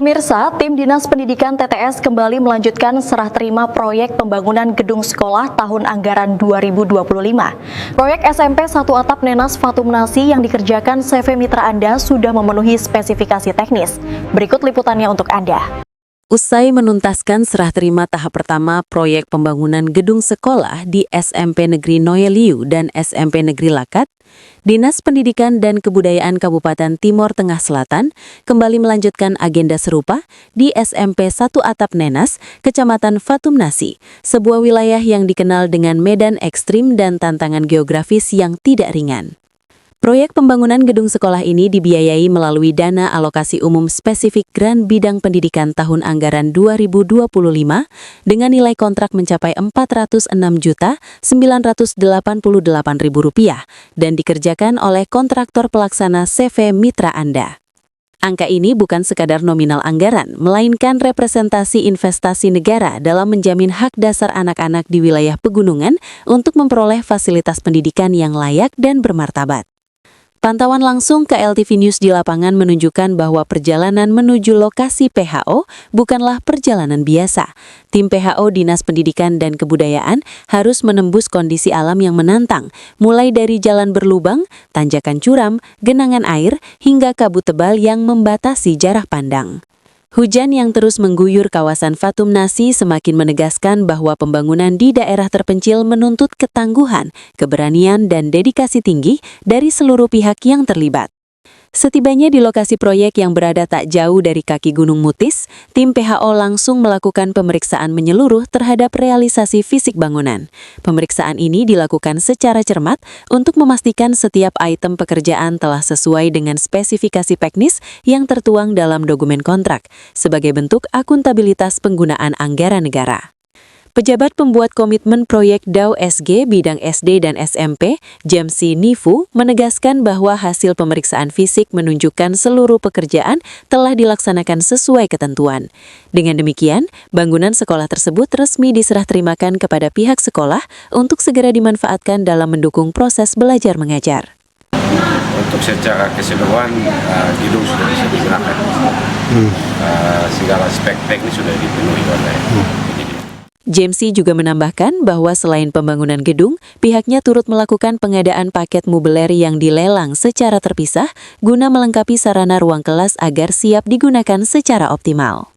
Pemirsa, tim Dinas Pendidikan TTS kembali melanjutkan serah terima proyek pembangunan gedung sekolah tahun anggaran 2025. Proyek SMP 1 Atap Nenas Fatumnasi yang dikerjakan CV Mitra Anda sudah memenuhi spesifikasi teknis. Berikut liputannya untuk Anda. Usai menuntaskan serah terima tahap pertama proyek pembangunan gedung sekolah di SMP Negeri Noyeliu dan SMP Negeri Lakat, Dinas Pendidikan dan Kebudayaan Kabupaten Timor Tengah Selatan kembali melanjutkan agenda serupa di SMP 1 Atap Nenas, Kecamatan Fatumnasi, sebuah wilayah yang dikenal dengan medan ekstrim dan tantangan geografis yang tidak ringan. Proyek pembangunan gedung sekolah ini dibiayai melalui dana alokasi umum spesifik Grant Bidang Pendidikan tahun anggaran 2025 dengan nilai kontrak mencapai Rp406.988.000 dan dikerjakan oleh kontraktor pelaksana CV Mitra Anda. Angka ini bukan sekadar nominal anggaran, melainkan representasi investasi negara dalam menjamin hak dasar anak-anak di wilayah pegunungan untuk memperoleh fasilitas pendidikan yang layak dan bermartabat. Pantauan langsung KLTV News di lapangan menunjukkan bahwa perjalanan menuju lokasi PHO bukanlah perjalanan biasa. Tim PHO Dinas Pendidikan dan Kebudayaan harus menembus kondisi alam yang menantang, mulai dari jalan berlubang, tanjakan curam, genangan air, hingga kabut tebal yang membatasi jarak pandang. Hujan yang terus mengguyur kawasan Fatumnasi semakin menegaskan bahwa pembangunan di daerah terpencil menuntut ketangguhan, keberanian, dan dedikasi tinggi dari seluruh pihak yang terlibat. Setibanya di lokasi proyek yang berada tak jauh dari kaki Gunung Mutis, tim PHO langsung melakukan pemeriksaan menyeluruh terhadap realisasi fisik bangunan. Pemeriksaan ini dilakukan secara cermat untuk memastikan setiap item pekerjaan telah sesuai dengan spesifikasi teknis yang tertuang dalam dokumen kontrak, sebagai bentuk akuntabilitas penggunaan anggaran negara. Pejabat pembuat komitmen proyek DAU SG bidang SD dan SMP, Jamsi Nifu, menegaskan bahwa hasil pemeriksaan fisik menunjukkan seluruh pekerjaan telah dilaksanakan sesuai ketentuan. Dengan demikian, bangunan sekolah tersebut resmi diserah terimakan kepada pihak sekolah untuk segera dimanfaatkan dalam mendukung proses belajar mengajar. Untuk secara keseluruhan, gedung sudah bisa digunakan. Segala spek teknis sudah dipenuhi oleh Jamsi juga menambahkan bahwa selain pembangunan gedung, pihaknya turut melakukan pengadaan paket mobiler yang dilelang secara terpisah guna melengkapi sarana ruang kelas agar siap digunakan secara optimal.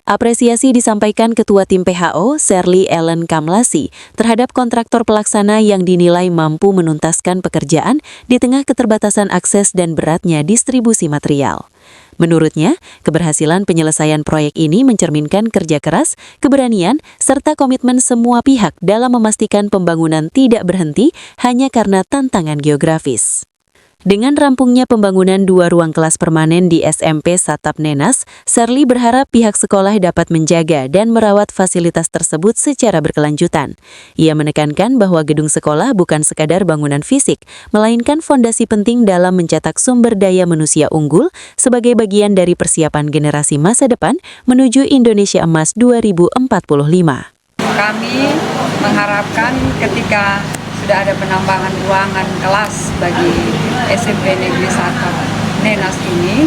Apresiasi disampaikan Ketua Tim PHO, Shirley Ellen Kamlasi, terhadap kontraktor pelaksana yang dinilai mampu menuntaskan pekerjaan di tengah keterbatasan akses dan beratnya distribusi material. Menurutnya, keberhasilan penyelesaian proyek ini mencerminkan kerja keras, keberanian, serta komitmen semua pihak dalam memastikan pembangunan tidak berhenti hanya karena tantangan geografis. Dengan rampungnya pembangunan 2 ruang kelas permanen di SMP Satap Nenas, Shirley berharap pihak sekolah dapat menjaga dan merawat fasilitas tersebut secara berkelanjutan. Ia menekankan bahwa gedung sekolah bukan sekadar bangunan fisik, melainkan fondasi penting dalam mencetak sumber daya manusia unggul sebagai bagian dari persiapan generasi masa depan menuju Indonesia Emas 2045. Kami mengharapkan ketika sudah ada penambangan ruangan kelas bagi SMP Negeri 1 Nenas ini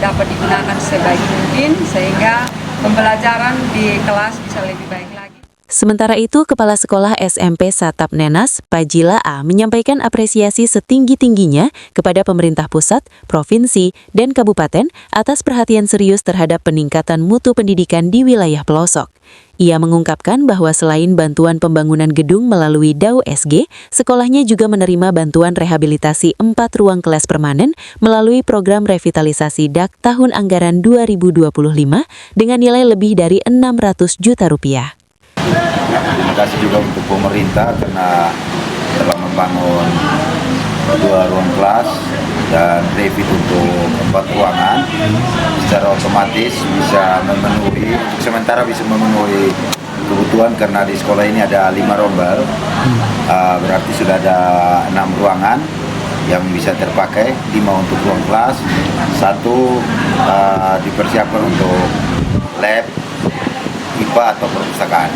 dapat digunakan sebaik mungkin sehingga pembelajaran di kelas bisa lebih baik lagi. Sementara itu, Kepala Sekolah SMP Satap Nenas, Pajila A, menyampaikan apresiasi setinggi-tingginya kepada pemerintah pusat, provinsi, dan kabupaten atas perhatian serius terhadap peningkatan mutu pendidikan di wilayah pelosok. Ia mengungkapkan bahwa selain bantuan pembangunan gedung melalui DAU SG, sekolahnya juga menerima bantuan rehabilitasi 4 ruang kelas permanen melalui program revitalisasi DAK tahun anggaran 2025 dengan nilai lebih dari Rp600 juta. Terima kasih juga untuk pemerintah karena telah membangun 2 ruang kelas dan revit untuk 4 ruangan. Secara otomatis bisa memenuhi, sementara bisa memenuhi kebutuhan karena di sekolah ini ada 5 rombel, berarti sudah ada 6 ruangan yang bisa terpakai, 5 untuk ruang kelas, 1 dipersiapkan untuk lab, IPA atau perpustakaan.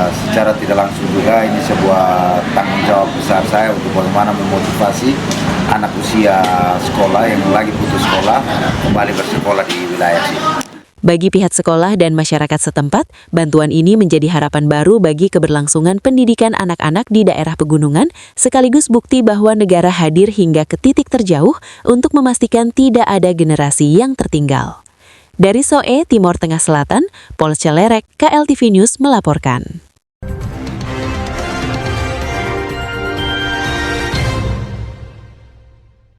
Secara tidak langsung juga ini sebuah tanggung jawab besar saya untuk bagaimana memotivasi anak usia sekolah yang lagi putus sekolah kembali bersekolah di wilayah sini. Bagi pihak sekolah dan masyarakat setempat, bantuan ini menjadi harapan baru bagi keberlangsungan pendidikan anak-anak di daerah pegunungan, sekaligus bukti bahwa negara hadir hingga ke titik terjauh untuk memastikan tidak ada generasi yang tertinggal. Dari Soe, Timor Tengah Selatan, Pol Celerek, KLTV News melaporkan.